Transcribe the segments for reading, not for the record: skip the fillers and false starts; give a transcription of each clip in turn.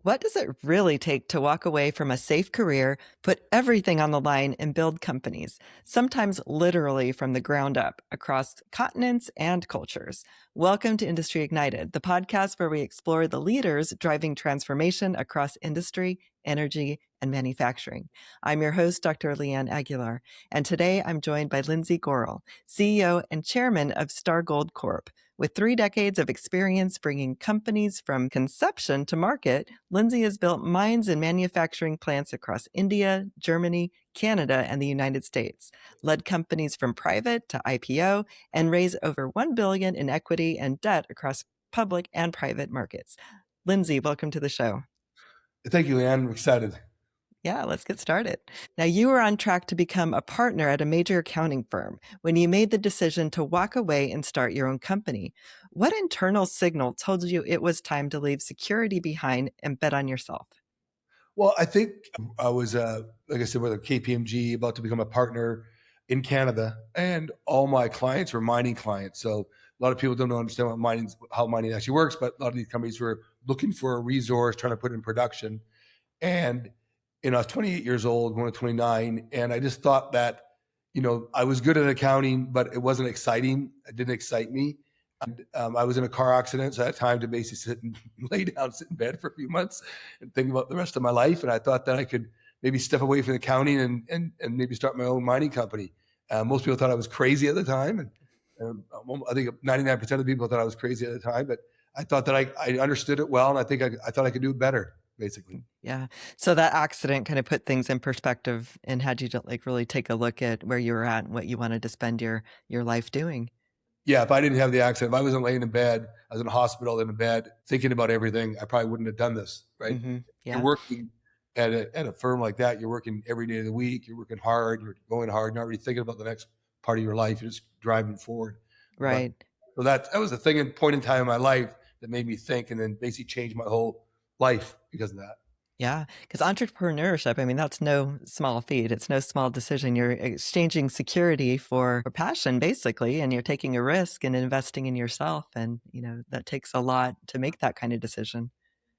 What does it really take to walk away from a safe career, put everything on the line, and build companies, sometimes literally from the ground up, across continents and cultures? Welcome to Industry Ignited, the podcast where we explore the leaders driving transformation across industry, energy, and manufacturing. I'm your host, Dr. Leeanne Aguilar, and today I'm joined by Lindsay Gorrill, CEO and chairman of Star Gold Corp. With 3 decades of experience bringing companies from conception to market, Lindsay has built mines and manufacturing plants across India, Germany, Canada, and the United States, led companies from private to IPO, and raised over $1 billion in equity and debt across public and private markets. Lindsay, welcome to the show. Thank you, Leanne. I'm excited. Yeah, let's get started. Now, you were on track to become a partner at a major accounting firm when you made the decision to walk away and start your own company. What internal signal told you it was time to leave security behind and bet on yourself? Well, I think I was, like I said, with a KPMG, about to become a partner in Canada, and all my clients were mining clients. So a lot of people don't understand how mining actually works, but a lot of these companies were looking for a resource, trying to put it in production. And I was 28 years old, going to 29, and I just thought that, I was good at accounting, but it wasn't exciting. It didn't excite me. And I was in a car accident, so I had time to basically sit and lay down, sit in bed for a few months and think about the rest of my life. And I thought that I could maybe step away from accounting and maybe start my own mining company. Most people thought I was crazy at the time. And I think 99% of the people thought I was crazy at the time, but I thought that I understood it well. And I think I thought I could do it better, basically. Yeah. So that accident kind of put things in perspective and had you to really take a look at where you were at and what you wanted to spend your life doing. Yeah, if I didn't have the accident, if I wasn't laying in bed, I was in a hospital in a bed thinking about everything, I probably wouldn't have done this, right? Mm-hmm. You're Yeah. working at a firm like that, you're working every day of the week, you're working hard, you're going hard, not really thinking about the next part of your life, you're just driving forward. But Right. so that was a thing and point in time in my life that made me think, and then basically changed my whole life because of that. Yeah, because entrepreneurship, I mean, that's no small feat. It's no small decision. You're exchanging security for passion, basically, and you're taking a risk and investing in yourself. And, that takes a lot to make that kind of decision.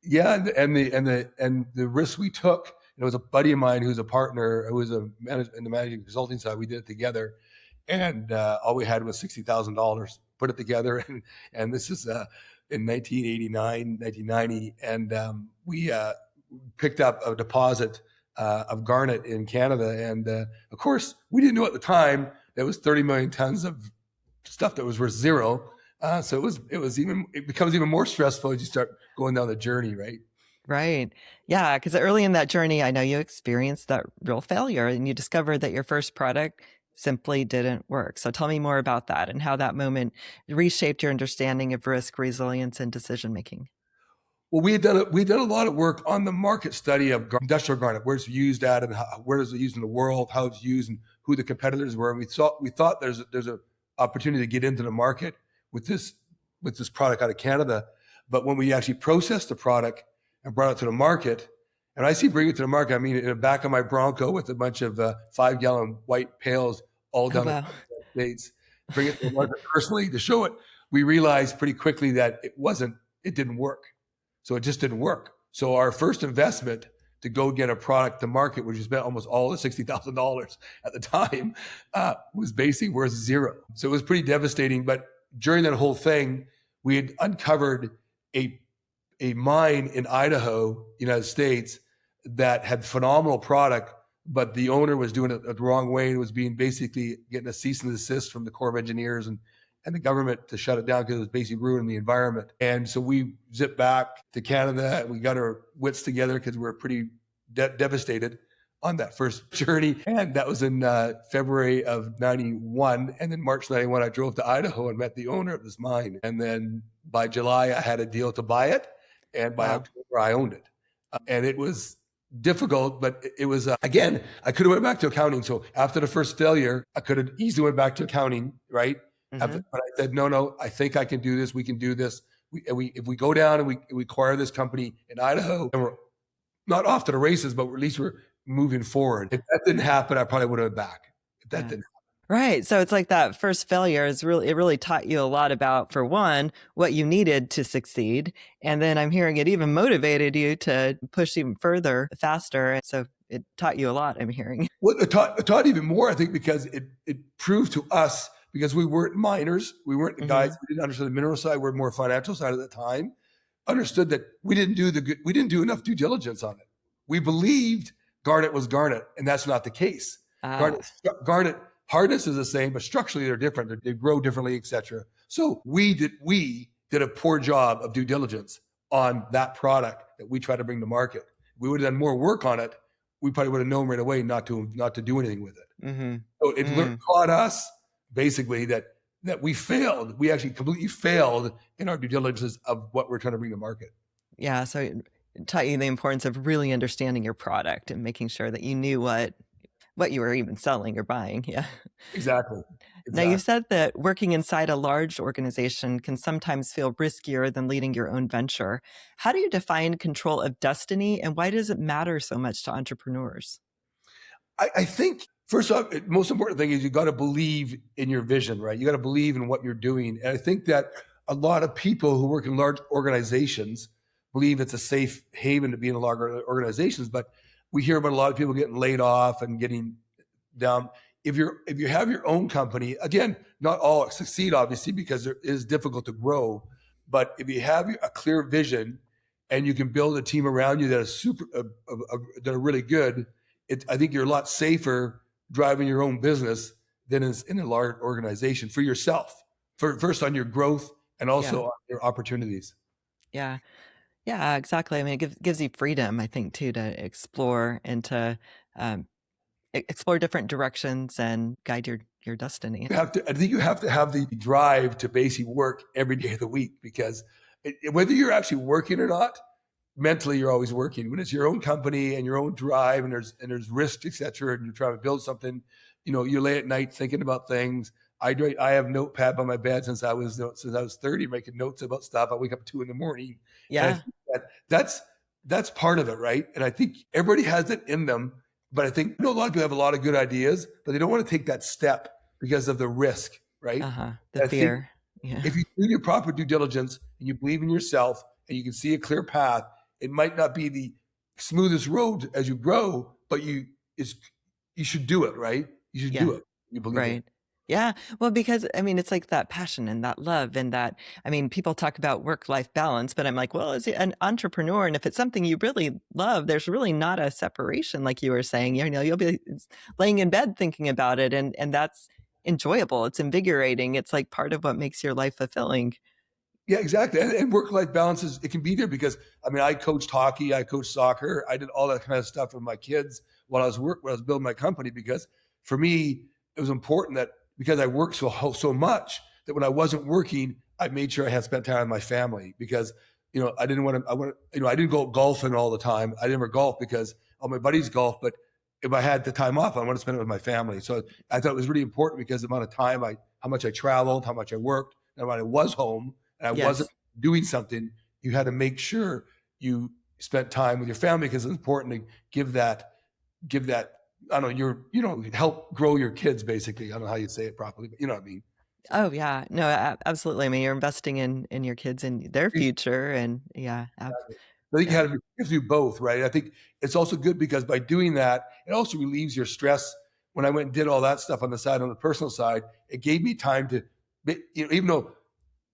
Yeah, and the risk we took. It was a buddy of mine who's a partner, who was in the managing consulting side. We did it together, and all we had was $60,000. Put it together, and this is in 1989, 1990, and we picked up a deposit of garnet in Canada, and of course, we didn't know at the time there was 30 million tons of stuff that was worth zero. So it becomes even more stressful as you start going down the journey, right? Right. Yeah, because early in that journey, I know you experienced that real failure and you discovered that your first product simply didn't work. So tell me more about that and how that moment reshaped your understanding of risk, resilience, and decision making. Well, we had done a lot of work on the market study of industrial garnet, where it's used at, and where is it used in the world, how it's used, and who the competitors were. And we thought there's a opportunity to get into the market with this product out of Canada. But when we actually processed the product and brought it to the market, and I see bring it to the market, I mean in the back of my Bronco with a bunch of 5-gallon white pails all Oh, down the wow. States, bring it to the market personally to show it. We realized pretty quickly that it didn't work. So it just didn't work. So our first investment to go get a product to market, which we spent almost all the $60,000 at the time, was basically worth zero. So it was pretty devastating. But during that whole thing, we had uncovered a mine in Idaho, United States, that had phenomenal product, but the owner was doing it the wrong way. It was being basically getting a cease and desist from the Corps of Engineers and the government to shut it down because it was basically ruining the environment. And so we zipped back to Canada. We got our wits together because we were pretty devastated on that first journey. And that was in February of 91. And then March 91, I drove to Idaho and met the owner of this mine. And then by July, I had a deal to buy it. And by October, I owned it. And it was difficult, but it was, again, I could have went back to accounting. So after the first failure, I could have easily went back to accounting, right? Mm-hmm. But I said, no, I think I can do this. We can do this. If we go down and we acquire this company in Idaho, and we're not off to the races, but at least we're moving forward. If that didn't happen, I probably would have been back. If that didn't happen. Right. So it's like that first failure it really taught you a lot about, for one, what you needed to succeed. And then I'm hearing it even motivated you to push even further, faster. So it taught you a lot, I'm hearing. Well, it taught even more, I think, because it proved to us, because we weren't miners, we weren't the guys Hmm. who didn't understand the mineral side, we're more financial side at the time, understood that we didn't do enough due diligence on it. We believed garnet was garnet, and that's not the case. Ah, Garnet hardness is the same, but structurally they're different. They grow differently, etc. So we did a poor job of due diligence on that product that we try to bring to market. We would have done more work on it. We probably would have known right away not to do anything with it. mm-hmm. So it Mm. taught us basically that we failed. We actually completely failed in our due diligence of what we're trying to bring to market. Yeah. So it taught you the importance of really understanding your product and making sure that you knew what you were even selling or buying. Yeah. Exactly. Now, you Exactly. said that working inside a large organization can sometimes feel riskier than leading your own venture. How do you define control of destiny, and why does it matter so much to entrepreneurs? I think first off, the most important thing is you got to believe in your vision, right? You got to believe in what you're doing. And I think that a lot of people who work in large organizations believe it's a safe haven to be in large organizations, but we hear about a lot of people getting laid off and getting down. If you have your own company, again, not all succeed obviously because it is difficult to grow, but if you have a clear vision and you can build a team around you that is that are really good, I think you're a lot safer driving your own business than in a large organization for yourself. First on your growth and Yeah, also on your opportunities. yeah, yeah, exactly. I mean, it gives you freedom, I think, too, to explore and to um, explore different directions and guide your destiny. I think you have to have the drive to basically work every day of the week because whether you're actually working or not, mentally you're always working. When it's your own company and your own drive and there's risks, etc., and you're trying to build something, you lay at night thinking about things. I have a notepad by my bed since I was 30, making notes about stuff. I wake up at 2 a.m, and I Yeah. think that's part of it, right? And I think everybody has it in them, but I think a lot of people have a lot of good ideas, but they don't want to take that step because of the risk, right? Uh-huh. The And I think fear. Yeah. if you do your proper due diligence and you believe in yourself and you can see a clear path, it might not be the smoothest road as you grow, but you should do it, right? You should Yeah. do it. You believe in it. Right. Yeah. Well, because I mean, it's like that passion and that love and that, I mean, people talk about work-life balance, but I'm like, well, as an entrepreneur, and if it's something you really love, there's really not a separation, like you were saying. You'll be laying in bed thinking about it, and that's enjoyable. It's invigorating. It's like part of what makes your life fulfilling. Yeah, exactly. And work-life balance it can be there because I mean, I coached hockey, I coached soccer, I did all that kind of stuff with my kids while I was building my company because for me it was important that because I worked so much that when I wasn't working, I made sure I had spent time with my family because I didn't want to I didn't go golfing all the time. I never golf because all my buddies golf, but if I had the time off, I want to spend it with my family. So I thought it was really important because the amount of time how much I traveled, how much I worked, and when I was home and I wasn't Yes. doing something, you had to make sure you spent time with your family because it's important to give that I don't know, help grow your kids basically. I don't know how you say it properly, but you know what I mean. Oh yeah. No, absolutely. I mean, you're investing in your kids and their future, and yeah, I think yeah. you have to do both, right? I think it's also good because by doing that, it also relieves your stress. When I went and did all that stuff on the side, on the personal side, it gave me time to, even though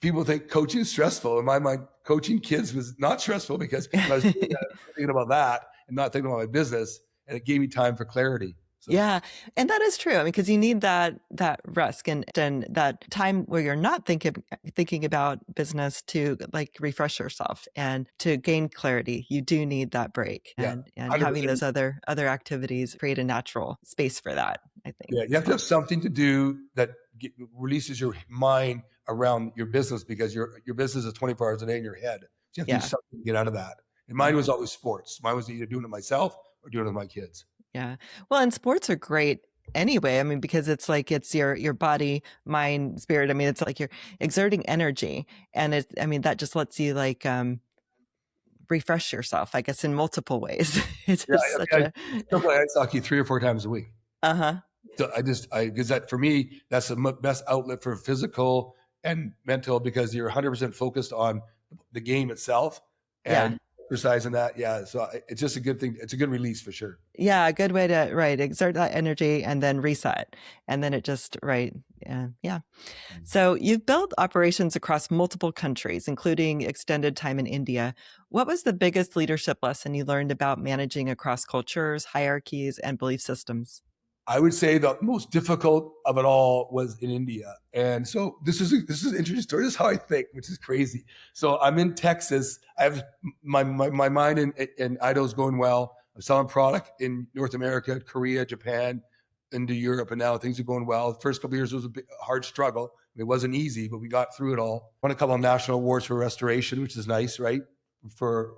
people think coaching is stressful. In my mind, coaching kids was not stressful because when I was doing that, I was thinking about that and not thinking about my business, and it gave me time for clarity. So Yeah, and that is true. I mean, because you need that rest and that time where you're not thinking about business to like refresh yourself and to gain clarity. You do need that break, yeah, and having 100%. those other activities create a natural space for that, I think. Yeah, you have to So have something to do that releases your mind around your business because your business is 24 hours a day in your head. So you have to do yeah, something to get out of that. And mine yeah, was always sports. Mine was either doing it myself or doing it with my kids. yeah. Well, and sports are great anyway. I mean, because it's like it's your body, mind, spirit. I mean, it's like you're exerting energy, and I mean, that just lets you like refresh yourself, I guess, in multiple ways. It's Yeah, just such I a still play ice hockey 3 or 4 times a week. uh-huh. So because that for me, that's the best outlet for physical and mental, because you're 100% focused on the game itself Yeah. and exercising that. Yeah. So it's just a good thing. It's a good release for sure. Yeah, a good way to, right, exert that energy and then reset. And then it just, right. Yeah. So you've built operations across multiple countries, including extended time in India. What was the biggest leadership lesson you learned about managing across cultures, hierarchies, and belief systems? I would say the most difficult of it all was in India. And so this is an interesting story. This is how I think, which is crazy. So I'm in Texas. I have my mind in Idaho's going well. I'm selling product in North America, Korea, Japan, into Europe, and now things are going well. The first couple of years was a hard struggle. It wasn't easy, but we got through it all. Won a couple of national awards for restoration, which is nice, right?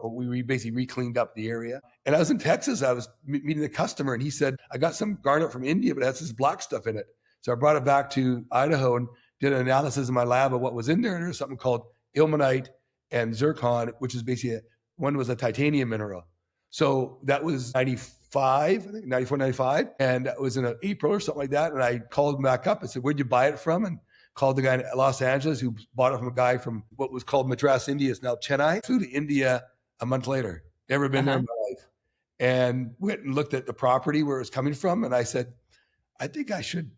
We basically re-cleaned up the area. And I was in Texas. I was meeting a customer, and he said, I got some garnet from India, but it has this black stuff in it. So I brought it back to Idaho and did an analysis in my lab of what was in there. And there's something called ilmenite and zircon, which is basically one was a titanium mineral. So that was 95, I think 94, 95. And that was in April or something like that. And I called him back up and said, where'd you buy it from? And called the guy in Los Angeles who bought it from a guy from what was called Madras, India. It's now Chennai. Flew to India a month later. Never been there in my life. And went and looked at the property where it was coming from. And I said, I think I should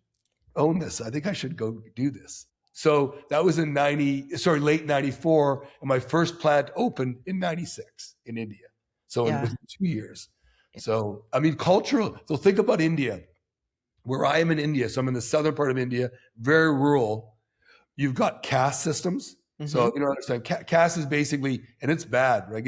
own this. I think I should go do this. So that was in late 94. And my first plant opened in 96 in India. So it was 2 years. So, I mean, cultural. So think about India. Where I am in India, so I'm in the southern part of India, very rural. You've got caste systems. Mm-hmm. So, understand, caste is basically, and it's bad, right?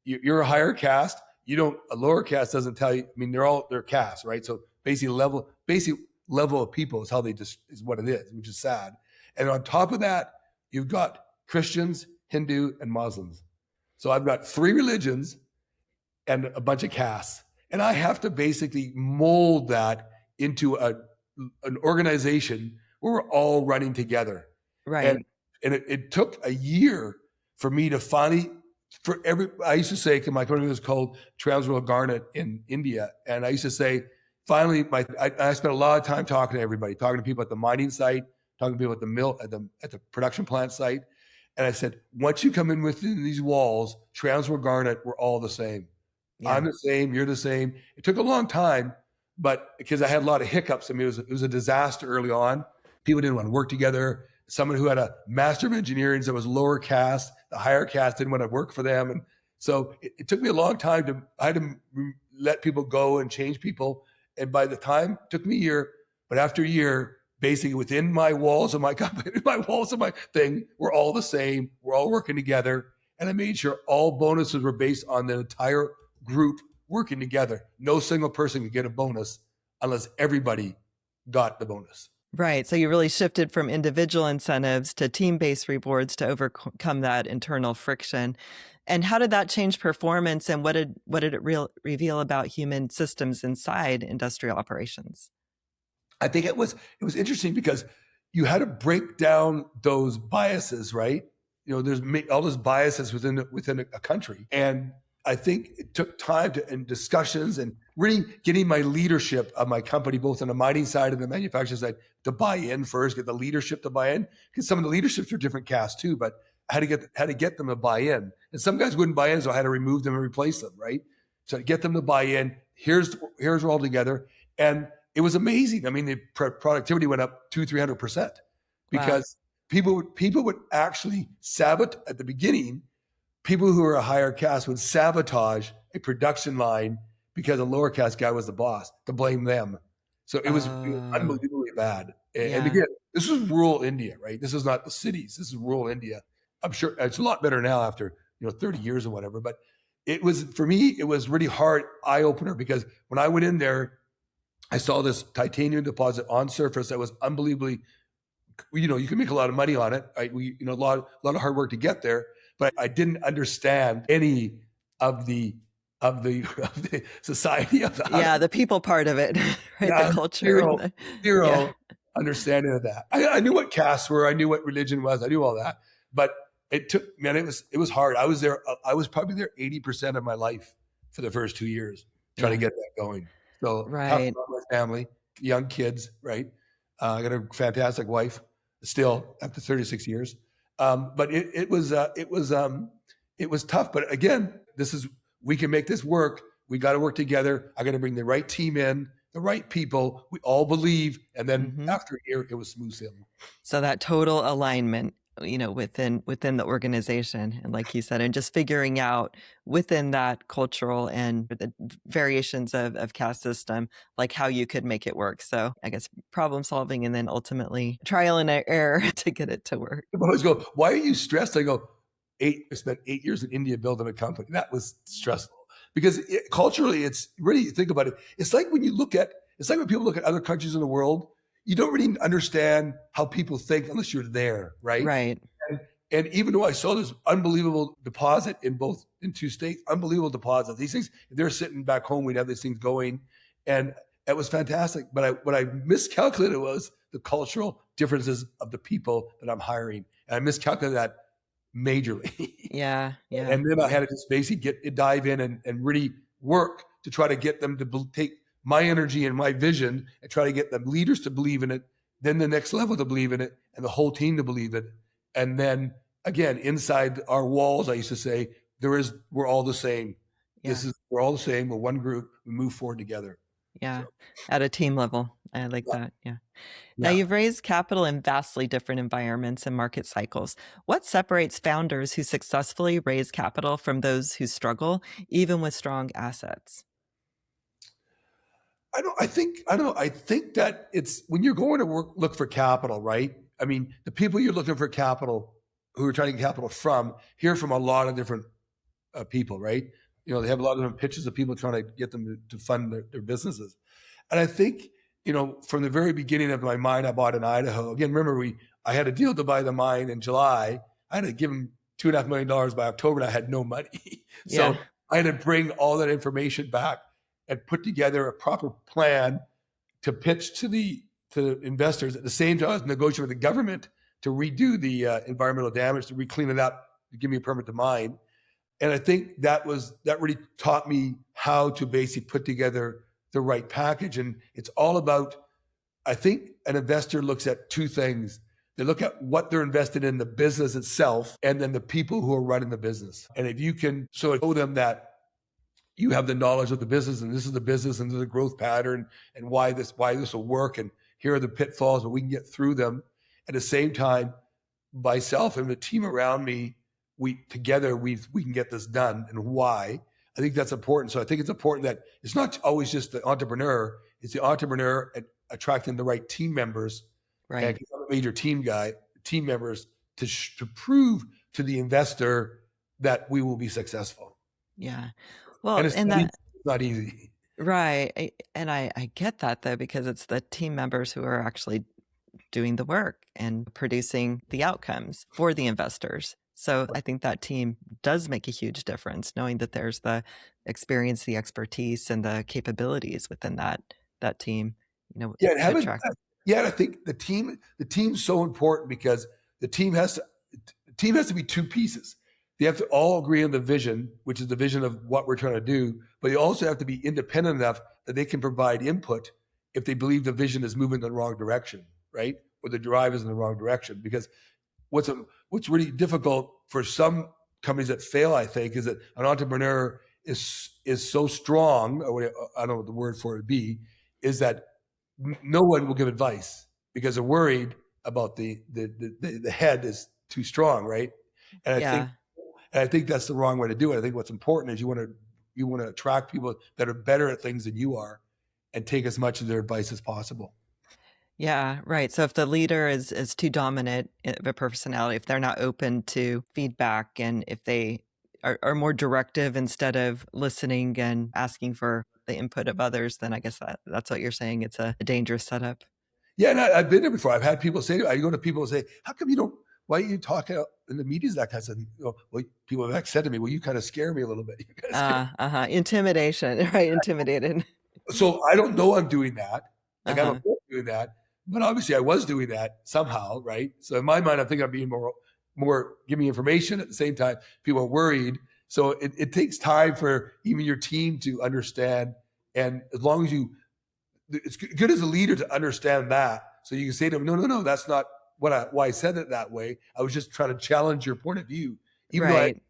You're a higher caste. A lower caste doesn't tell you, I mean, they're caste, right? So basic level of people is how is what it is, which is sad. And on top of that, you've got Christians, Hindu, and Muslims. So I've got 3 religions and a bunch of castes. And I have to basically mold that into an organization where we're all running together. Right. And it took a year for me to finally, I used to say, my company was called Transworld Garnet in India. And I used to say, finally, I spent a lot of time talking to everybody, talking to people at the mining site, talking to people at the mill, at the production plant site. And I said, once you come in within these walls, Transworld Garnet, we're all the same. Yeah. I'm the same, you're the same. It took a long time, but because I had a lot of hiccups. I mean, it was a disaster early on. People didn't want to work together. Someone who had a master of engineering that was lower caste, the higher caste didn't want to work for them. And so it took me a long time I had to let people go and change people. And by the time, it took me a year, but after a year, basically within my walls of my company, my walls of my thing, we're all the same. We're all working together. And I made sure all bonuses were based on the entire group working together. No single person could get a bonus unless everybody got the bonus. Right. So you really shifted from individual incentives to team-based rewards to overcome that internal friction. And how did that change performance, and what did it reveal about human systems inside industrial operations? I think it was interesting because you had to break down those biases, right? There's all those biases within a country. And I think it took time and discussions and really getting my leadership of my company, both on the mining side and the manufacturing side, to buy in first, get the leadership to buy in, because some of the leaderships are different castes too, but I had to get them to buy in. And some guys wouldn't buy in, so I had to remove them and replace them, right? So to get them to buy in, here's we're all together. And it was amazing. I mean, the productivity went up 200-300% because people would actually sabotage at the beginning. People who are a higher caste would sabotage a production line because a lower caste guy was the boss, to blame them. So it was unbelievably bad. And again, this was rural India, right? This is not the cities. This is rural India. I'm sure it's a lot better now after 30 years or whatever. But for me, it was really hard eye opener, because when I went in there, I saw this titanium deposit on surface that was unbelievably, you can make a lot of money on it. Right? A lot of hard work to get there. But I didn't understand any of the society of the people part of it, right? The culture, zero understanding of that. I knew what castes were, I knew what religion was, I knew all that, but it was hard. I was probably there 80% of my life for the first 2 years trying to get that going. So right, my family, young kids, right? I got a fantastic wife still after 36 years. But it was tough. But again, we can make this work. We got to work together. I got to bring the right team in, the right people. We all believe. And then after a year, it was smooth sailing. So that total alignment, within the organization, and like you said, and just figuring out within that cultural and the variations of caste system, like how you could make it work. So I guess problem solving, and then ultimately trial and error to get it to work. People always go, "Why are you stressed?" I go, I spent 8 years in India building a company. That was stressful because culturally, it's really, think about it. It's like when people look at other countries in the world, you don't really understand how people think unless you're there, right? Right. And even though I saw this unbelievable deposit in 2 states, unbelievable deposits, these things, if they're sitting back home, we'd have these things going. And it was fantastic. But what I miscalculated was the cultural differences of the people that I'm hiring. And I miscalculated that majorly. Yeah. And then I had to just basically dive in and really work to try to get them to take my energy and my vision and try to get the leaders to believe in it, then the next level to believe in it, and the whole team to believe it. And then again, inside our walls, I used to say, we're all the same. Yeah. We're all the same. We're one group. We move forward together. Yeah. So, at a team level. I like that. Yeah. Now, you've raised capital in vastly different environments and market cycles. What separates founders who successfully raise capital from those who struggle, even with strong assets? I think that it's when you're going to look for capital, right? I mean, the people you're looking for capital, who are trying to get capital from, hear from a lot of different people, right? They have a lot of different pitches of people trying to get them to fund their businesses. And I think, from the very beginning of my mine I bought in Idaho, again, remember I had a deal to buy the mine in July. I had to give them $2.5 million by October, and I had no money. So I had to bring all that information back and put together a proper plan to pitch to the investors. At the same time, I was negotiating with the government to redo the environmental damage, to reclean it up, to give me a permit to mine. And I think that really taught me how to basically put together the right package. And it's all about, I think an investor looks at 2 things. They look at what they're invested in, the business itself, and then the people who are running the business. And if you can show them that you have the knowledge of the business, and this is the business, and there's a growth pattern, and why this will work, and here are the pitfalls, but we can get through them. At the same time, myself and the team around me, we can get this done, and why. I think that's important. So I think it's important that it's not always just the entrepreneur; it's the entrepreneur attracting the right team members. Right. And I'm a major team guy, team members to prove to the investor that we will be successful. Yeah. Well, and it's not easy. Right. And I get that, though, because it's the team members who are actually doing the work and producing the outcomes for the investors. So I think that team does make a huge difference, knowing that there's the experience, the expertise, and the capabilities within that team. And I think the team's so important because the team has to be 2 pieces. They have to all agree on the vision, which is the vision of what we're trying to do, but they also have to be independent enough that they can provide input if they believe the vision is moving in the wrong direction, right? Or the drive is in the wrong direction. Because what's really difficult for some companies that fail, I think, is that an entrepreneur is so strong, or I don't know what the word for it would be, is that no one will give advice because they're worried about the head is too strong, right? And I think that's the wrong way to do it. I think what's important is you want to attract people that are better at things than you are, and take as much of their advice as possible. Yeah, right. So if the leader is too dominant of a personality, if they're not open to feedback, and if they are more directive instead of listening and asking for the input of others, then I guess that's what you're saying. It's a dangerous setup. Yeah, and I've been there before. I've had people say, I go to people and say, how come you don't, why are you talking in the media, that kind of stuff? Well, people have said to me, well, you kind of scare me a little bit. Intimidation, right? Intimidated. So I don't know I'm doing that. I don't know I'm doing that. But obviously I was doing that somehow, right? So in my mind, I think I'm being more give me information. At the same time, people are worried. So it takes time for even your team to understand. And as long as it's good as a leader to understand that. So you can say to them, no, that's not why I said it that way. I was just trying to challenge your point of view. Even though Right.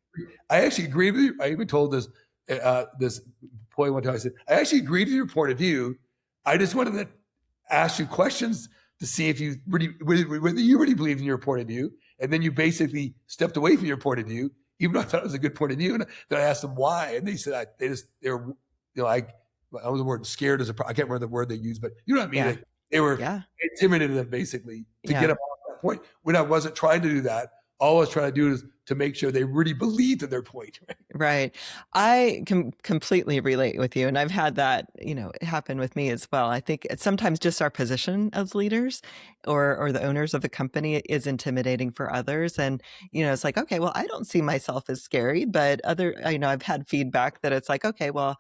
I actually agree with you. I even told this employee one time, I said, I actually agreed with your point of view. I just wanted to ask you questions to see if you whether you really believe in your point of view. And then you basically stepped away from your point of view, even though I thought it was a good point of view. And then I asked them why. And they said, they were, I was the word scared I can't remember the word they used, but you know what I mean? Yeah. They were Yeah. intimidated them basically to Yeah. get them off that point. When I wasn't trying to do that, all I was trying to do is to make sure they really believed in their point. Right. I can completely relate with you. And I've had that, happen with me as well. I think it's sometimes just our position as leaders or the owners of a company is intimidating for others. And, it's like, okay, well, I don't see myself as scary, but I've had feedback that it's like, okay, well,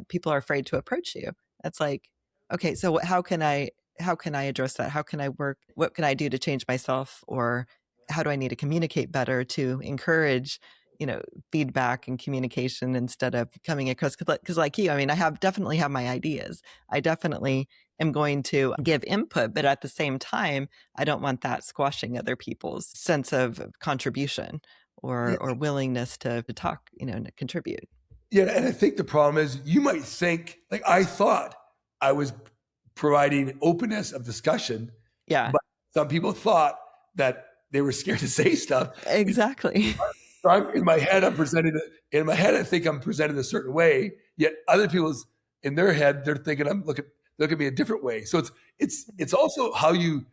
people are afraid to approach you. That's like, okay, so how can I address that? How can I work? What can I do to change myself? Or how do I need to communicate better to encourage, feedback and communication instead of coming across? Because like you, I mean, definitely have my ideas. I definitely am going to give input, but at the same time, I don't want that squashing other people's sense of contribution or willingness to talk, and contribute. Yeah, and I think the problem is you might think, like I thought I was providing openness of discussion. Yeah. But some people thought that they were scared to say stuff. Exactly. So in my head, I think I'm presented a certain way. Yet other people's in their head, they're thinking look at me a different way. So it's also how you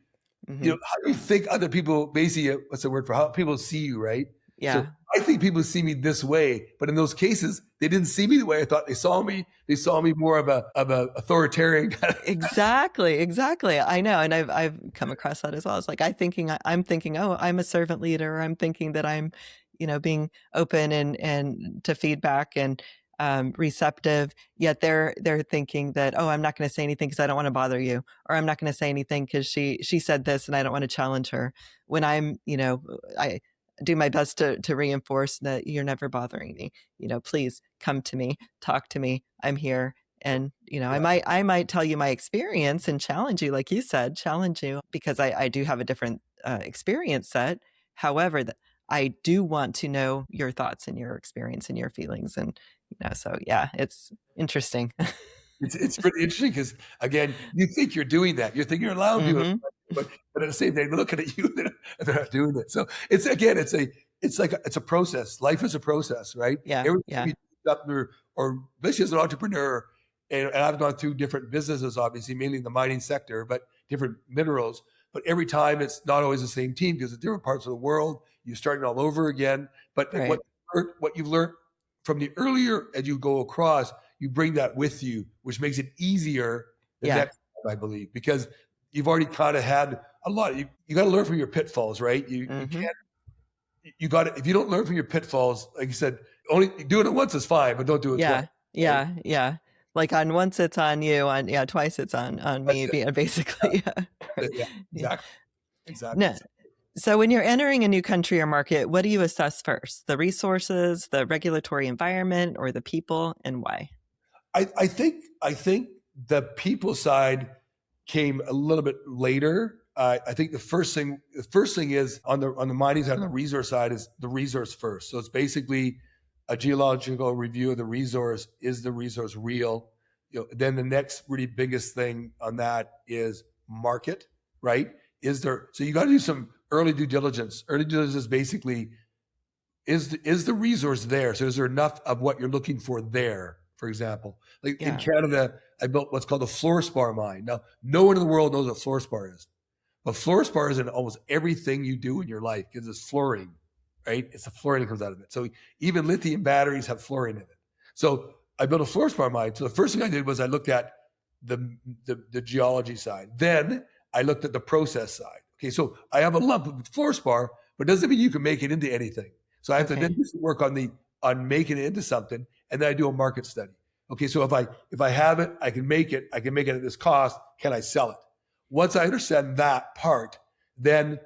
how you think other people basically what's the word for how people see you, right? Yeah. So I think people see me this way, but in those cases, they didn't see me the way I thought they saw me. They saw me more of a authoritarian kind of. Exactly. I know, and I've come across that as well. It's like I'm thinking, oh, I'm a servant leader. Or I'm thinking that I'm, being open and to feedback and receptive. Yet they're thinking that, oh, I'm not going to say anything because I don't want to bother you, or I'm not going to say anything because she said this and I don't want to challenge her. When I'm, I do my best to reinforce that you're never bothering me. Please come to me, talk to me. I'm here. And, I might tell you my experience and challenge you, like you said, because I do have a different experience set. However, I do want to know your thoughts and your experience and your feelings. And, so yeah, it's interesting. It's pretty interesting because again, you think you're doing that. You think you're allowing people, but at the same time, they're looking at you and they're not doing it. So it's a process. Life is a process, right? Yeah. Everything you do up there, or especially as an entrepreneur, and I've gone through different businesses, obviously, mainly in the mining sector, but different minerals. But every time it's not always the same team because it's different parts of the world. You're starting all over again. But Right. what you've learned from the earlier as you go across, you bring that with you, which makes it easier the next time, I believe, because you've already kind of had a lot. You got to learn from your pitfalls, right? You can't. You got to, if you don't learn from your pitfalls, like you said, only doing it once is fine, but don't do it twice. Yeah. Like on once it's on you, twice it's on me, basically. Yeah, exactly. No. So when you're entering a new country or market, what do you assess first? The resources, the regulatory environment, or the people, and why? I think the people side came a little bit later. I think the first thing is on the mining side, on the resource side, is the resource first. So it's basically a geological review of the resource. Is the resource real? Then the next really biggest thing on that is market, right? So you got to do some early due diligence. Early due diligence is basically is the resource there? So is there enough of what you're looking for there? For example, like in Canada, I built what's called a fluorspar mine. Now, no one in the world knows what fluorspar is, but fluorspar is in almost everything you do in your life because it's fluorine, right? It's the fluorine that comes out of it. So even lithium batteries have fluorine in it. So I built a fluorspar mine. So the first thing I did was I looked at the geology side. Then I looked at the process side. Okay, so I have a lump of fluorspar, but it doesn't mean you can make it into anything. So I have to then work on making it into something, and then I do a market study. Okay, so if I have it, I can make it at this cost. Can I sell it? Once I understand that part, then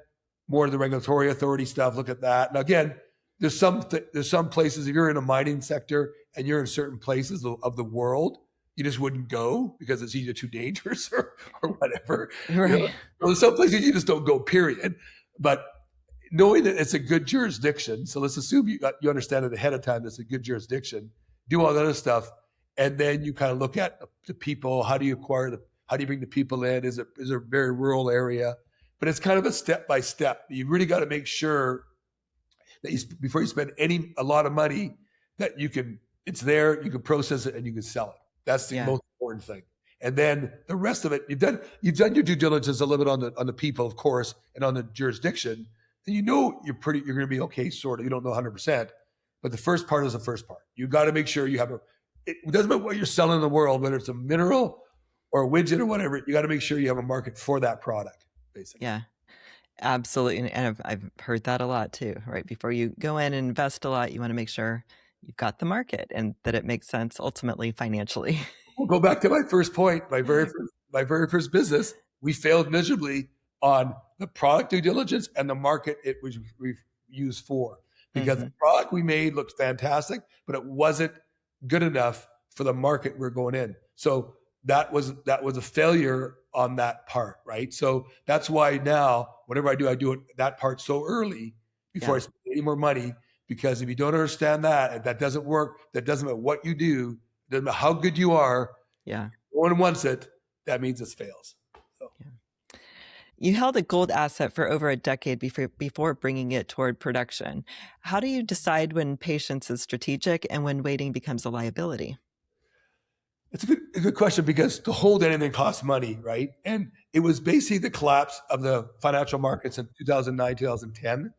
more of the regulatory authority stuff. Look at that. Now again, there's some places if you're in a mining sector and you're in certain places of the world, you just wouldn't go because it's either too dangerous or whatever. Right. There's some places you just don't go, period. But knowing that it's a good jurisdiction, so let's assume you understand it ahead of time, it's a good jurisdiction, do all that other stuff, and then you kind of look at the people, how do you bring the people in? Is it a very rural area? But it's kind of a step by step. You really got to make sure that before you spend a lot of money, that it's there, you can process it, and you can sell it. That's the most important thing. And then the rest of it, you've done your due diligence a little bit on the people, of course, and on the jurisdiction. And you're going to be okay, sort of. You don't know 100%, but the first part is the first part. You got to make sure you have it doesn't matter what you're selling in the world, whether it's a mineral or a widget or whatever. You got to make sure you have a market for that product, basically. Yeah. Absolutely. And I've heard that a lot too, right? Before you go in and invest a lot, you want to make sure you've got the market and that it makes sense ultimately financially. We'll go back to my first point. My very first business, we failed miserably on the product due diligence and the market it was used for, because the product we made looked fantastic, but it wasn't good enough for the market we're going in. So that was a failure on that part, right? So that's why now, whatever I do it that part so early before I spend any more money, because if you don't understand that doesn't work, that doesn't matter what you do, doesn't matter how good you are, no one wants it, that means it fails. So. Yeah. You held a gold asset for over a decade before bringing it toward production. How do you decide when patience is strategic and when waiting becomes a liability? It's a good question, because to hold anything costs money, right? And it was basically the collapse of the financial markets in 2009, 2010,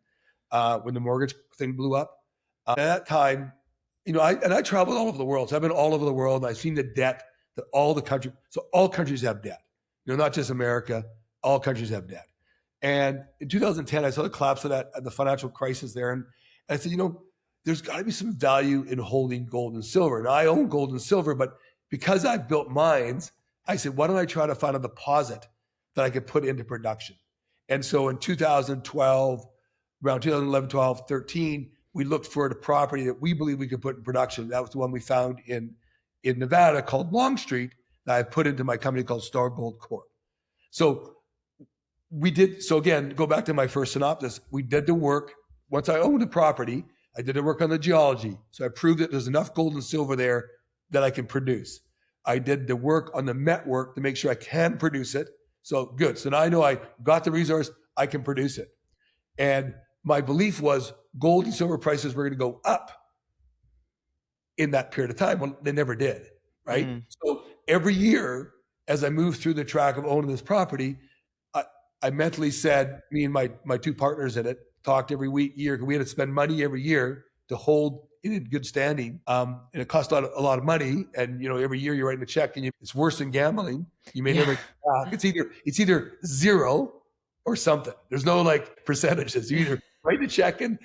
when the mortgage thing blew up. At that time, I traveled all over the world. So I've been all over the world, and I've seen the debt that all the countries, so all countries have debt. Not just America, all countries have debt. And in 2010, I saw the collapse of the financial crisis there. And I said, there's got to be some value in holding gold and silver. And I own gold and silver, but because I've built mines, I said, why don't I try to find a deposit that I could put into production? And so in 2012, around 2011, 12, 13, we looked for the property that we believe we could put in production. That was the one we found in Nevada called Longstreet, that I've put into my company called Star Gold Corp. So again, go back to my first synopsis. We did the work. Once I owned the property, I did the work on the geology. So I proved that there's enough gold and silver there that I can produce. I did the work on the met work to make sure I can produce it. So good. So now I know I got the resource, I can produce it. And my belief was gold and silver prices were going to go up in that period of time. Well, they never did, right? So every year, as I moved through the track of owning this property, I mentally said, me and my two partners in it, talked every year, we had to spend money every year to hold in good standing. And it cost a lot of money. And, every year you're writing a check, and it's worse than gambling. You may never get back. It's either zero or something. There's no percentages. You either write the check and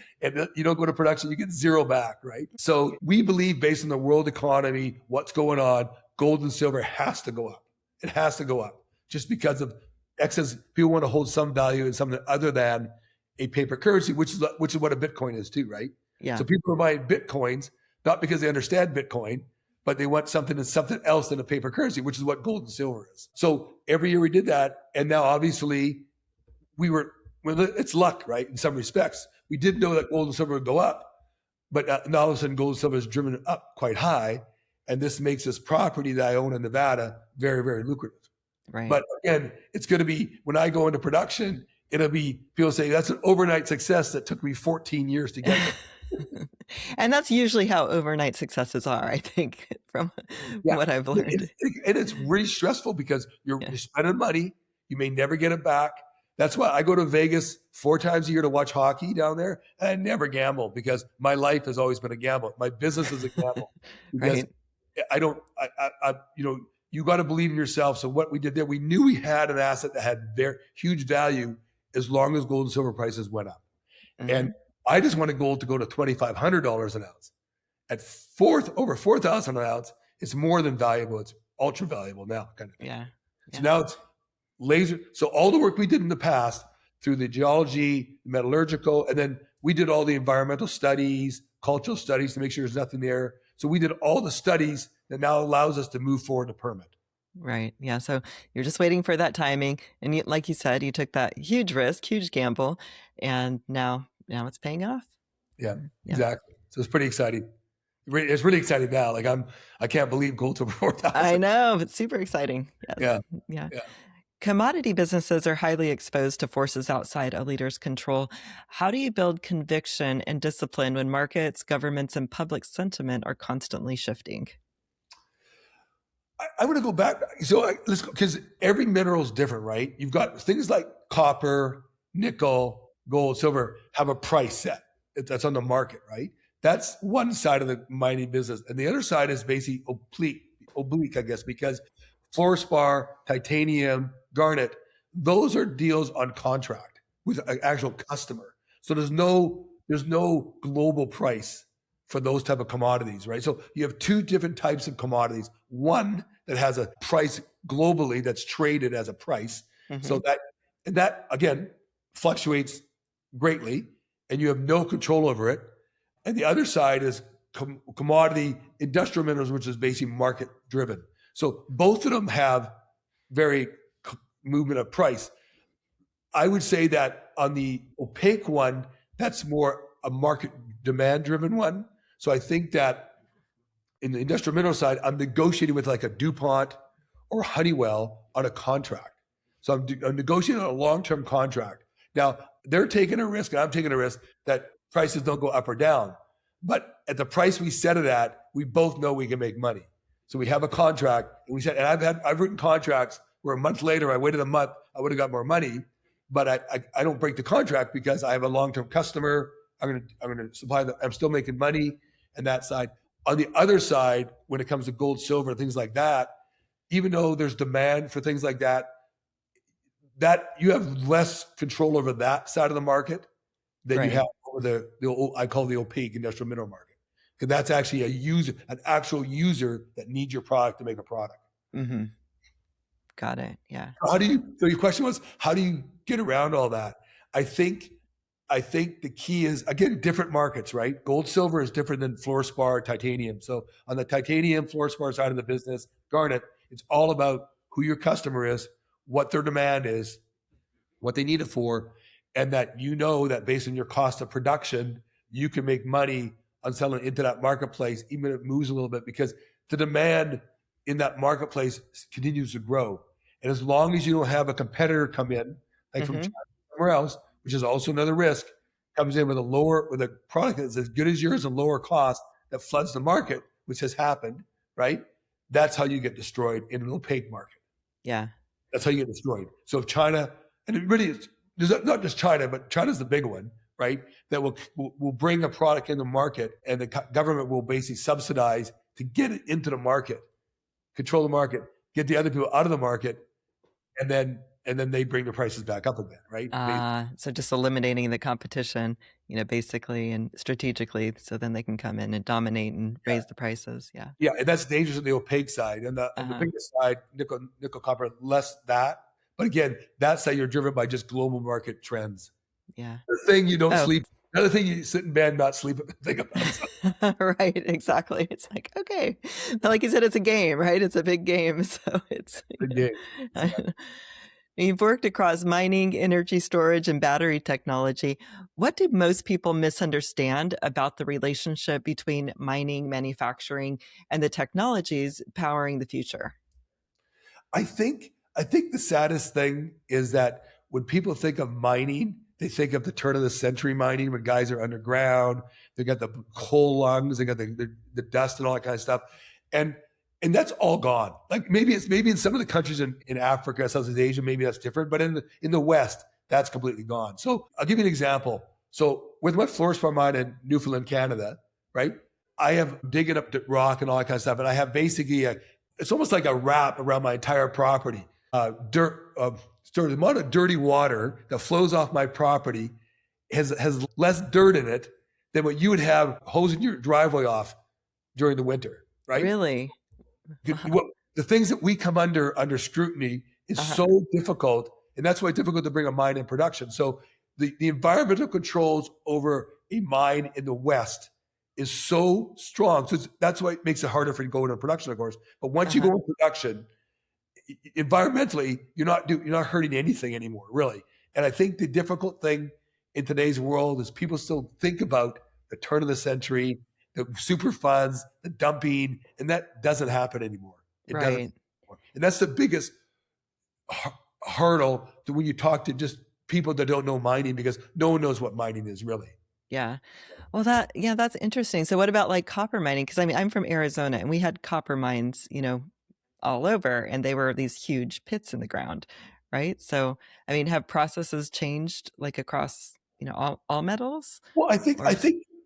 you don't go to production, you get zero back, right? So we believe, based on the world economy, what's going on, gold and silver has to go up. It has to go up, just because of excess. People want to hold some value in something other than a paper currency, which is what a Bitcoin is too, right? Yeah. So people are buying Bitcoins, not because they understand Bitcoin, but they want something else than a paper currency, which is what gold and silver is. So every year we did that. And now obviously it's luck, right? In some respects, we did know that gold and silver would go up, but now all of a sudden gold and silver is driven up quite high. And this makes this property that I own in Nevada very, very lucrative. Right. But again, it's going to be, when I go into production, it'll be, people say that's an overnight success that took me 14 years to get there. And that's usually how overnight successes are, I think, from what I've learned. And it's really stressful, because you're spending money. You may never get it back. That's why I go to Vegas 4 times a year to watch hockey down there. And I never gamble, because my life has always been a gamble. My business is a gamble. Because you got to believe in yourself. So what we did there, we knew we had an asset that had very huge value as long as gold and silver prices went up. And I just wanted gold to go to $2,500 an ounce. At over 4,000 an ounce, it's more than valuable. It's ultra valuable now, kind of thing. Yeah. So now it's laser. So all the work we did in the past through the geology, metallurgical, and then we did all the environmental studies, cultural studies to make sure there's nothing there. So we did all the studies that now allows us to move forward to permit. Right. Yeah. So you're just waiting for that timing. And you, like you said, you took that huge risk, huge gamble, and now it's paying off. Yeah, Yeah. exactly. So it's pretty exciting. It's really exciting now. Like I can't believe gold's over 4,000. I know. It's super exciting. Yes. Yeah. Commodity businesses are highly exposed to forces outside a leader's control. How do you build conviction and discipline when markets, governments, and public sentiment are constantly shifting? I'm going to go back. So let's go, because every mineral is different, right? You've got things like copper, nickel, gold, silver have a price set that's on the market, right? That's one side of the mining business. And the other side is basically oblique, I guess, because fluorspar, titanium, garnet, those are deals on contract with an actual customer. So there's no global price for those type of commodities, right? So you have two different types of commodities. One that has a price globally that's traded as a price. Mm-hmm. So that again fluctuates greatly and you have no control over it. And the other side is commodity industrial minerals, which is basically market driven. So both of them have very movement of price. I would say that on the opaque one, that's more a market demand driven one. So I think that in the industrial mineral side, I'm negotiating with like a DuPont or Honeywell on a contract. So I'm negotiating on a long-term contract. Now they're taking a risk and I'm taking a risk that prices don't go up or down, but at the price we set it at, we both know we can make money. So we have a contract and we said, and I've written contracts where a month later, I waited a month, I would have got more money, but I don't break the contract because I have a long-term customer. I'm going to supply them. I'm still making money and that side. On the other side, when it comes to gold, silver, things like that, even though there's demand for things like that you have less control over that side of the market than right. You have over the I call the opaque industrial mineral market. Because that's actually an actual user that needs your product to make a product. Mm-hmm. Got it. Yeah. So your question was, how do you get around all that? I think the key is, again, different markets, right? Gold, silver is different than fluorspar, titanium. So on the titanium, fluorspar side of the business, garnet, it's all about who your customer is, what their demand is, what they need it for, and that you know that based on your cost of production, you can make money on selling into that marketplace, even if it moves a little bit, because the demand in that marketplace continues to grow. And as long as you don't have a competitor come in, like from China or somewhere else, which is also another risk, comes in with a product that's as good as yours and lower cost that floods the market, which has happened, right? That's how you get destroyed in an opaque market. Yeah. That's how you get destroyed. So if China, and it really is, there's not just China, but China's the big one, right? That will bring a product in the market and the government will basically subsidize to get it into the market, control the market, get the other people out of the market, and then they bring the prices back up again, right? So just eliminating the competition, basically and strategically, so then they can come in and dominate and raise the prices. Yeah. Yeah, and that's dangerous on the opaque side. And on the biggest side, nickel, copper, less that. But again, that's how you're driven by just global market trends. Yeah. The thing you don't sleep. Another thing you sit in bed, not sleep, think about. Right, exactly. It's like, okay. Like you said, it's a game, right? It's a big game. So it's a game. Yeah. You've worked across mining, energy storage, and battery technology. What do most people misunderstand about the relationship between mining, manufacturing, and the technologies powering the future? I think the saddest thing is that when people think of mining, they think of the turn of the century mining when guys are underground. They got the coal lungs, they got the dust and all that kind of stuff. And that's all gone. Like maybe in some of the countries in Africa, Southeast Asia, maybe that's different. But in the West, that's completely gone. So I'll give you an example. So with my fluorspar mine in Newfoundland, Canada, right? I have digging up the rock and all that kind of stuff. And I have basically it's almost like a wrap around my entire property. The amount of dirty water that flows off my property has less dirt in it than what you would have hosing your driveway off during the winter, right? Really? The things that we come under scrutiny is so difficult, and that's why it's difficult to bring a mine in production. So the environmental controls over a mine in the West is so strong. So that's why it makes it harder for you to go into production, of course. But once you go into production, environmentally, you're not hurting anything anymore, really. And I think the difficult thing in today's world is people still think about the turn of the century, the super funds, the dumping, and that doesn't happen anymore. It doesn't anymore. And that's the biggest hurdle to when you talk to just people that don't know mining, because no one knows what mining is really. Yeah. Well, that's interesting. So what about like copper mining? Because I mean, I'm from Arizona and we had copper mines, all over, and they were these huge pits in the ground, right? So, I mean, have processes changed like across, all metals? Well, I think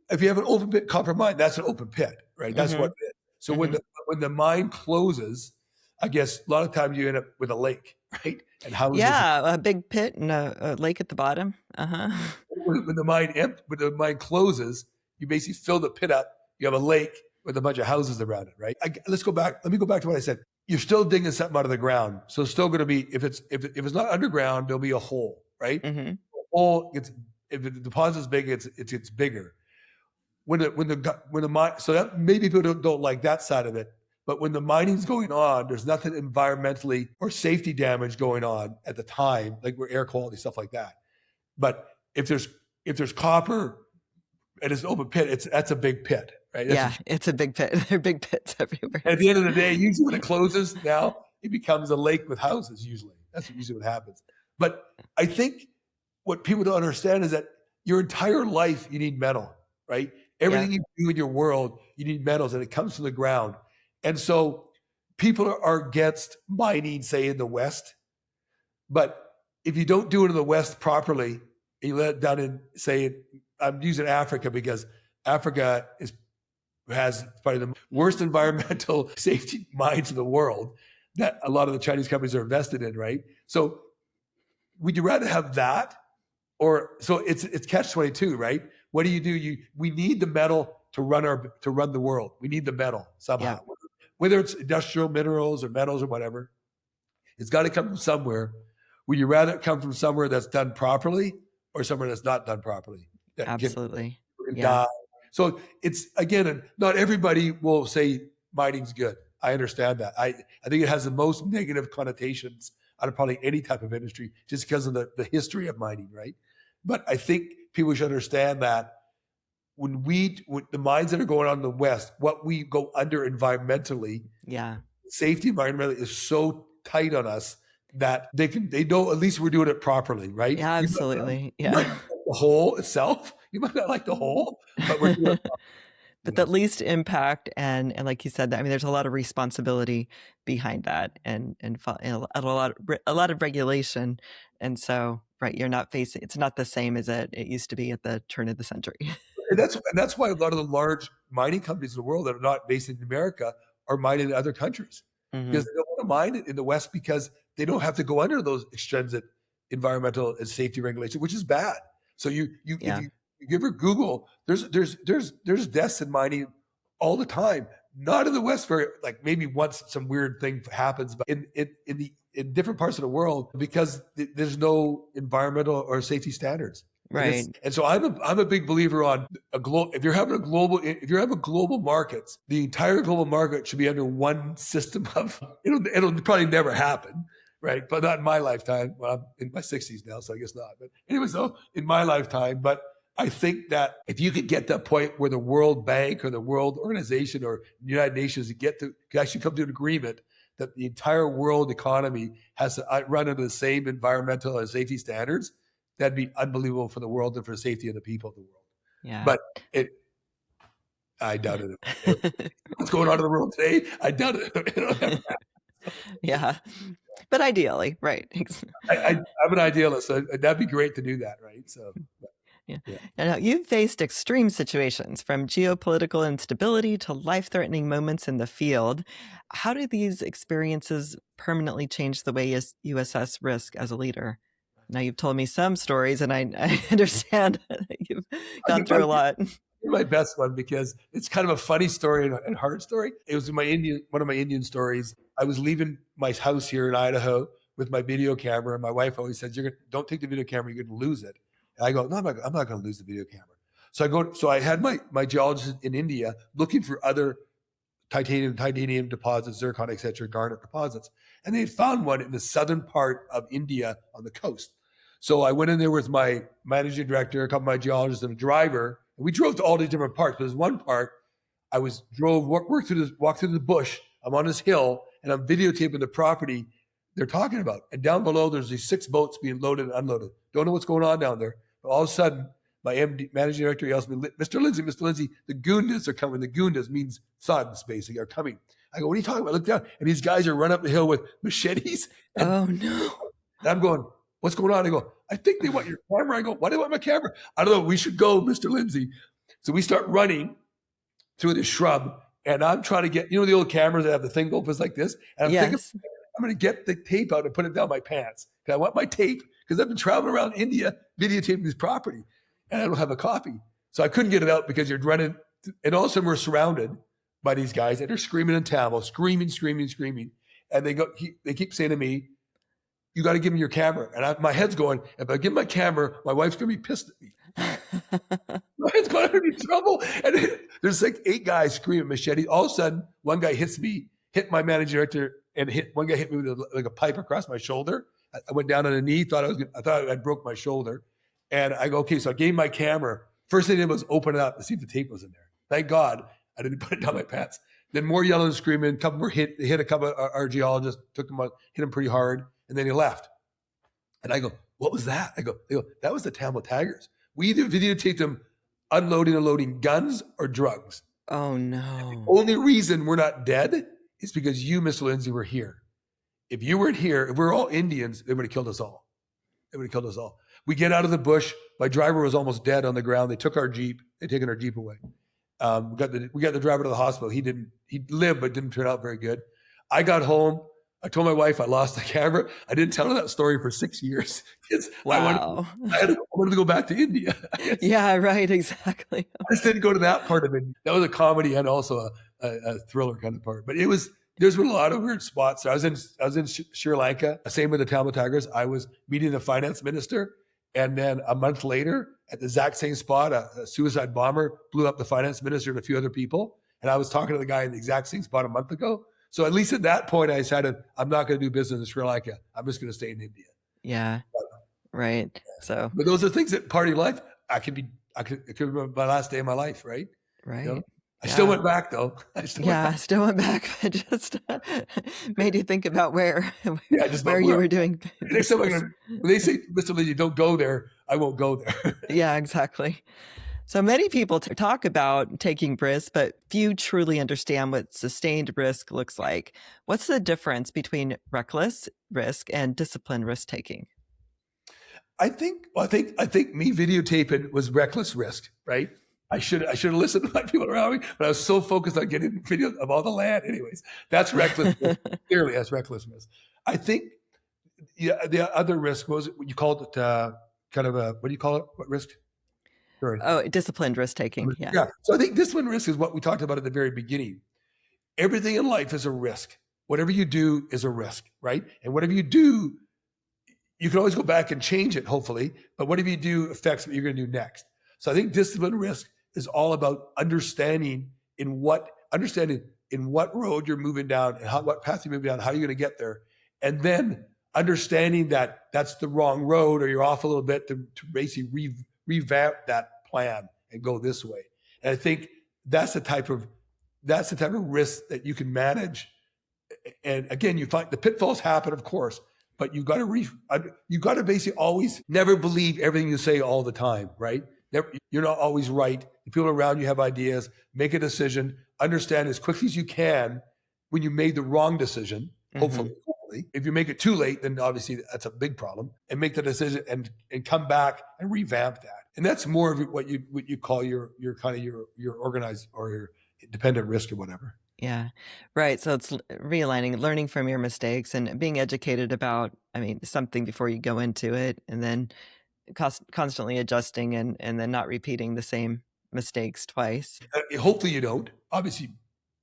if you have an open pit copper mine, that's an open pit, right? That's what it is. So when the mine closes, I guess a lot of times you end up with a lake, right? And houses. Yeah, a big pit and a lake at the bottom. When the mine closes, you basically fill the pit up. You have a lake with a bunch of houses around it, right? Let me go back to what I said. You're still digging something out of the ground, so it's still going to be, if it's not underground, there'll be a hole, right? A hole if the deposit's big, it's bigger. When the mine, so that maybe people don't like that side of it. But when the mining's going on, there's nothing environmentally or safety damage going on at the time, like air quality, stuff like that. But if there's copper and it's an open pit, that's a big pit, right? It's a big pit. There are big pits everywhere. At the end of the day, usually when it closes, now it becomes a lake with houses. Usually, that's usually what happens. But I think what people don't understand is that your entire life you need metal, right? Everything you do in your world, you need metals, and it comes from the ground. And so people are against mining, say, in the West. But if you don't do it in the West properly, and you let it down in, say, I'm using Africa because Africa has probably the worst environmental safety mines in the world that a lot of the Chinese companies are invested in, right? So would you rather have that? So it's catch-22, right? What do? We need the metal to run the world. We need the metal somehow. Yeah. Whether it's industrial minerals or metals or whatever, it's got to come from somewhere. Would you rather it come from somewhere that's done properly or somewhere that's not done properly? Absolutely. Die. So it's, again, not everybody will say mining's good. I understand that. I think it has the most negative connotations out of probably any type of industry just because of the history of mining, right? But I think people should understand that when the mines that are going on in the West, what we go under environmentally, safety environmentally is so tight on us that they know at least we're doing it properly, right? Yeah, absolutely. You might not like the hole itself, you might not like the hole, but we're doing it properly. But the least impact, and like you said, I mean, there's a lot of responsibility behind that, and a lot of regulation, and so you're not facing. It's not the same as it used to be at the turn of the century. And that's why a lot of the large mining companies in the world that are not based in America are mining in other countries, because they don't want to mine it in the West because they don't have to go under those extrinsic environmental and safety regulations, which is bad. So if you ever Google, there's deaths in mining all the time. Not in the West, like maybe once some weird thing happens, but in different parts of the world because there's no environmental or safety standards. Right. And so I'm a big believer on if you're having global markets, the entire global market should be under one system of. It'll probably never happen. Right. But not in my lifetime. Well, I'm in my 60s now, so I guess not. But anyway, so in my lifetime, but I think that if you could get to a point where the World Bank or the World Organization or the United Nations could actually come to an agreement that the entire world economy has to run under the same environmental and safety standards, that'd be unbelievable for the world and for the safety of the people of the world. Yeah. But I doubt it. What's going on in the world today? I doubt it. Yeah. But ideally, right. I'm an idealist, so that'd be great to do that, right? So, yeah. Now, you've faced extreme situations from geopolitical instability to life-threatening moments in the field. How do these experiences permanently change the way you assess risk as a leader? Now, you've told me some stories, and I understand that you've gone through a lot. My best one because it's kind of a funny story and hard story. It was one of my Indian stories. I was leaving my house here in Idaho with my video camera, and my wife always says, "Don't take the video camera; you're going to lose it." And I go, "No, I'm not going to lose the video camera." So I had my geologist in India looking for other titanium deposits, zircon, et cetera, garnet deposits. And they had found one in the southern part of India on the coast. So I went in there with my managing director, a couple of my geologists, and a driver. And we drove to all these different parts. But there's one part I walked through the bush. I'm on this hill and I'm videotaping the property they're talking about. And down below, there's these 6 boats being loaded and unloaded. Don't know what's going on down there. But all of a sudden, my managing director yells at me, Mr. Lindsay, the Goondas are coming. The Goondas means thugs, basically, are coming. I go, what are you talking about? I look down, and these guys are running up the hill with machetes. Oh, no. And I'm going, what's going on? I go, I think they want your camera. I go, why do they want my camera? I don't know. We should go, Mr. Lindsay. So we start running through this shrub, and I'm trying to get, the old cameras that have the thing opens like this? And I'm thinking, I'm going to get the tape out and put it down my pants. I want my tape because I've been traveling around India videotaping this property. And I don't have a copy. So I couldn't get it out because you're running. And all of a sudden we're surrounded by these guys and they're screaming in Tamil, screaming. And they keep saying to me, you got to give me your camera. And my head's going, if I give my camera, my wife's going to be pissed at me. My head's going to be in trouble. And there's like 8 guys screaming machete. All of a sudden, one guy hit my managing director, and one guy hit me with like a pipe across my shoulder. I went down on a knee, I thought I broke my shoulder. And I go, okay, so I gave my camera. First thing I did was open it up to see if the tape was in there. Thank God I didn't put it down my pants. Then more yelling and screaming. A couple more hit a couple of our geologists, took him out, hit him pretty hard, and then he left. And I go, what was that? They go, that was the Tamil Tigers. We either videotaped them unloading and loading guns or drugs. Oh, no. And the only reason we're not dead is because you, Mr. Lindsay, were here. If you weren't here, if we're all Indians, they would have killed us all. We get out of the bush. My driver was almost dead on the ground. They took our Jeep. They'd taken our Jeep away. We got the driver to the hospital. He lived, but didn't turn out very good. I got home. I told my wife I lost the camera. I didn't tell her that story for 6 years. Wow. I wanted to go back to India. Yeah, right. Exactly. I just didn't go to that part of it. That was a comedy and also a thriller kind of part. But there's been a lot of weird spots. I was in Sri Lanka. Same with the Tamil Tigers. I was meeting the finance minister. And then a month later, at the exact same spot, a suicide bomber blew up the finance minister and a few other people. And I was talking to the guy in the exact same spot a month ago. So at least at that point, I decided I'm not going to do business in Sri Lanka. I'm just going to stay in India. Yeah. Right. So, but those are things that part of your life, it could be my last day of my life, right? Right. I still went back though. I still went back, but just made you think about where you were doing. Next time when they say, Mr. Lindsay, don't go there, I won't go there. Yeah, exactly. So many people talk about taking risks, but few truly understand what sustained risk looks like. What's the difference between reckless risk and disciplined risk taking? I think me videotaping was reckless risk, right? I should have listened to my people around me, but I was so focused on getting videos of all the land. Anyways, that's reckless risk. Clearly, that's reckless risk. I think the other risk was, you called it kind of what do you call it? What risk? Sorry. Oh, disciplined risk taking. Yeah. So I think disciplined risk is what we talked about at the very beginning. Everything in life is a risk. Whatever you do is a risk, right? And whatever you do, you can always go back and change it, hopefully, but whatever you do affects what you're going to do next. So I think disciplined risk is all about understanding in what road you're moving down and what path you're moving down, how you're going to get there. And then understanding that that's the wrong road or you're off a little bit to basically revamp that plan and go this way. And I think that's the type of risk that you can manage. And again, you find the pitfalls happen, of course, but you got to basically always never believe everything you say all the time, right? You're not always right. The people around you have ideas. Make a decision. Understand as quickly as you can when you made the wrong decision. Hopefully, if you make it too late, then obviously that's a big problem. And make the decision and come back and revamp that. And that's more of what you call your kind of your organized or your dependent risk or whatever. Yeah, right. So it's realigning, learning from your mistakes, and being educated about, something before you go into it, and then constantly adjusting and then not repeating the same mistakes twice. Hopefully you don't. Obviously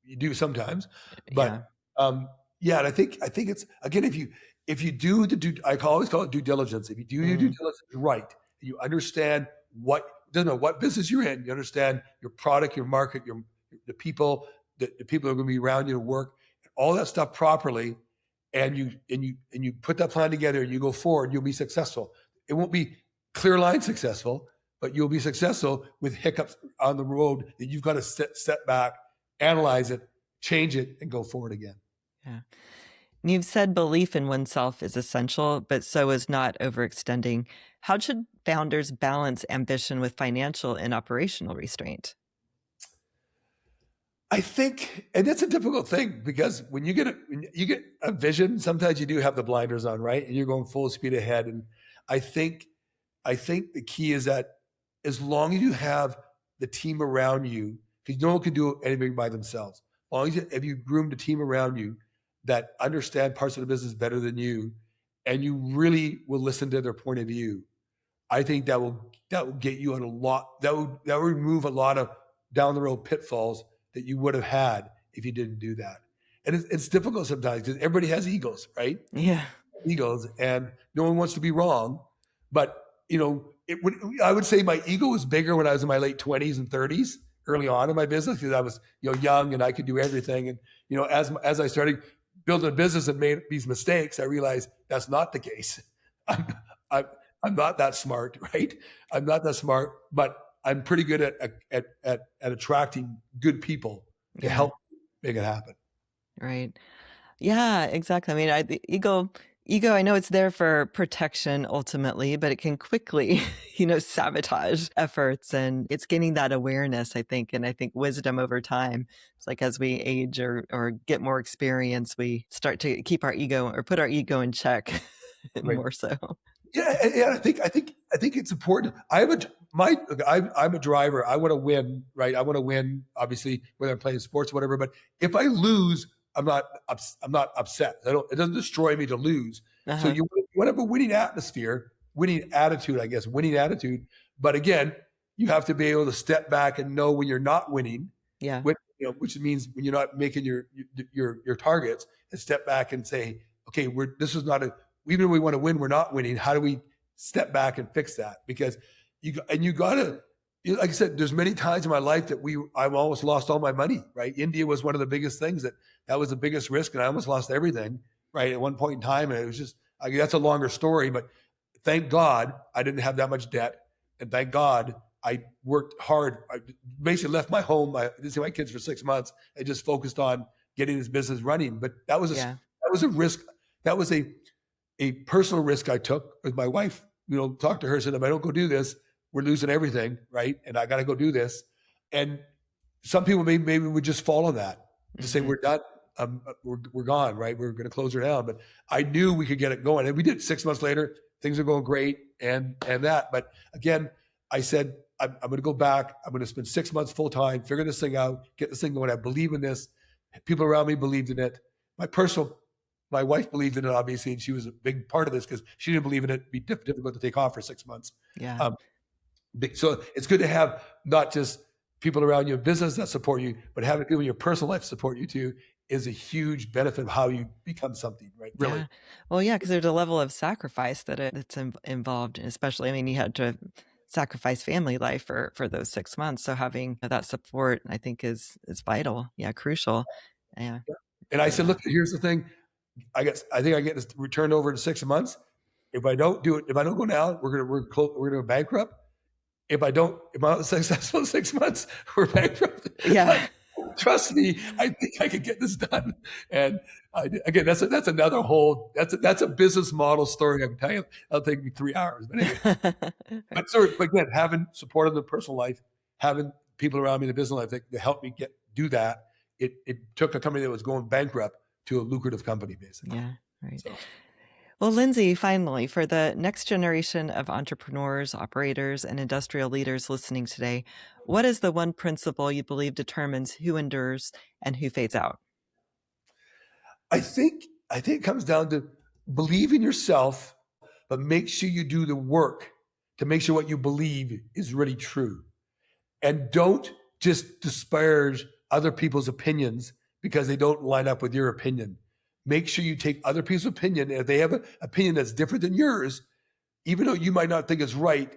you do sometimes, but and I think it's, again, if you do I always call it due diligence. If you do your due diligence right, you understand what doesn't know what business you're in. You understand your product, your market, the people, the people that are going to be around you to work, all that stuff properly, and you put that plan together and you go forward, you'll be successful. It won't be clear line successful, but you'll be successful with hiccups on the road that you've got to step back, analyze it, change it, and go forward again. Yeah. You've said belief in oneself is essential, but so is not overextending. How should founders balance ambition with financial and operational restraint? I think, and that's a difficult thing, because when you get a vision, sometimes you do have the blinders on, right? And you're going full speed ahead. And I think the key is that as long as you have the team around you, because no one can do anything by themselves. As long as if you groomed a team around you that understand parts of the business better than you, and you really will listen to their point of view, I think that will get you on a lot. That will remove a lot of down the road pitfalls that you would have had if you didn't do that. And it's difficult sometimes because everybody has egos, right? Yeah, egos, and no one wants to be wrong. But I would say my ego was bigger when I was in my late 20s and 30s, early on in my business, because I was young and I could do everything. And as I started building a business and made these mistakes, I realized that's not the case. I'm not that smart, right? I'm not that smart, but I'm pretty good at attracting good people to help make it happen. Right. Yeah, exactly. I mean, the ego, I know it's there for protection ultimately, but it can quickly, sabotage efforts, and it's gaining that awareness, I think. And I think wisdom over time, it's like as we age or get more experience, we start to keep our ego or put our ego in check more so. Yeah. I think it's important. I'm a driver. I want to win, right? I want to win, obviously, whether I'm playing sports or whatever. But if I lose, I'm not upset. It doesn't destroy me to lose. Uh-huh. So you want to have a winning atmosphere, winning attitude. But again, you have to be able to step back and know when you're not winning. Yeah. Which means when you're not making your targets, and step back and say, okay, this is not even if we want to win, we're not winning. How do we step back and fix that? Because you got to, like I said, there's many times in my life that I've almost lost all my money, right? India was one of the biggest things that was the biggest risk, and I almost lost everything, right, at one point in time. And it was just, that's a longer story, but thank God I didn't have that much debt. And thank God I worked hard. I basically left my home. I didn't see my kids for 6 months. I just focused on getting this business running. But that was a risk. That was a personal risk I took with my wife. Talked to her, said, if I don't go do this, we're losing everything, right? And I got to go do this. And some people maybe would just fall on that, to say we're done, we're gone, right? We're going to close her down. But I knew we could get it going, and we did. 6 months later, things are going great, and that. But again, I said I'm going to go back. I'm going to spend 6 months full time, figure this thing out, get this thing going. I believe in this. People around me believed in it. My wife believed in it, obviously, and she was a big part of this because she didn't believe in it. It'd be difficult to take off for 6 months. Yeah. So it's good to have not just people around you in business that support you, but having people in your personal life support you too is a huge benefit of how you become something, right? Really. Yeah. Well, yeah, because there's a level of sacrifice that's involved, especially, I mean, you had to sacrifice family life for those 6 months. So having that support, I think, is vital. Yeah, crucial. Yeah. And I said, look, here's the thing. I think I get this returned over in 6 months. If I don't do it, if I don't go now, we're gonna go bankrupt. If I'm not successful in 6 months, we're bankrupt. Yeah. Trust me, I think I could get this done. And again, that's another whole, that's a business model story. I can tell you, that'll take me 3 hours. But anyway, but again, having support in the personal life, having people around me in the business life that help me do that. It took a company that was going bankrupt to a lucrative company, basically. Yeah, right. So. Well, Lindsay, finally, for the next generation of entrepreneurs, operators, and industrial leaders listening today, what is the one principle you believe determines who endures and who fades out? I think it comes down to believe in yourself, but make sure you do the work to make sure what you believe is really true. And don't just disparage other people's opinions because they don't line up with your opinion. Make sure you take other people's opinion. And if they have an opinion that's different than yours, even though you might not think it's right,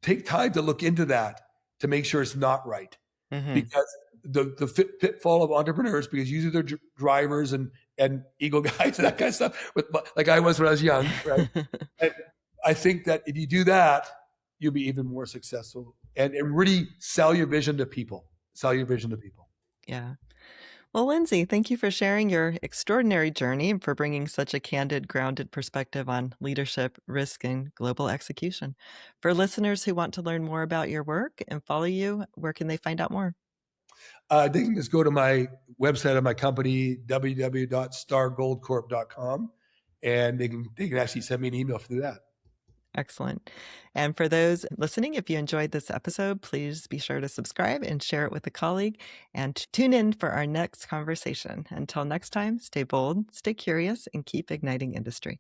take time to look into that to make sure it's not right. Mm-hmm. Because the pitfall of entrepreneurs, because usually they're drivers and ego guys and that kind of stuff, like I was when I was young, right? And I think that if you do that, you'll be even more successful and really sell your vision to people. Sell your vision to people. Yeah. Well, Lindsay, thank you for sharing your extraordinary journey and for bringing such a candid, grounded perspective on leadership, risk, and global execution. For listeners who want to learn more about your work and follow you, where can they find out more? They can just go to my website of my company, www.stargoldcorp.com, and they can actually send me an email through that. Excellent. And for those listening, if you enjoyed this episode, please be sure to subscribe and share it with a colleague and tune in for our next conversation. Until next time, stay bold, stay curious, and keep igniting industry.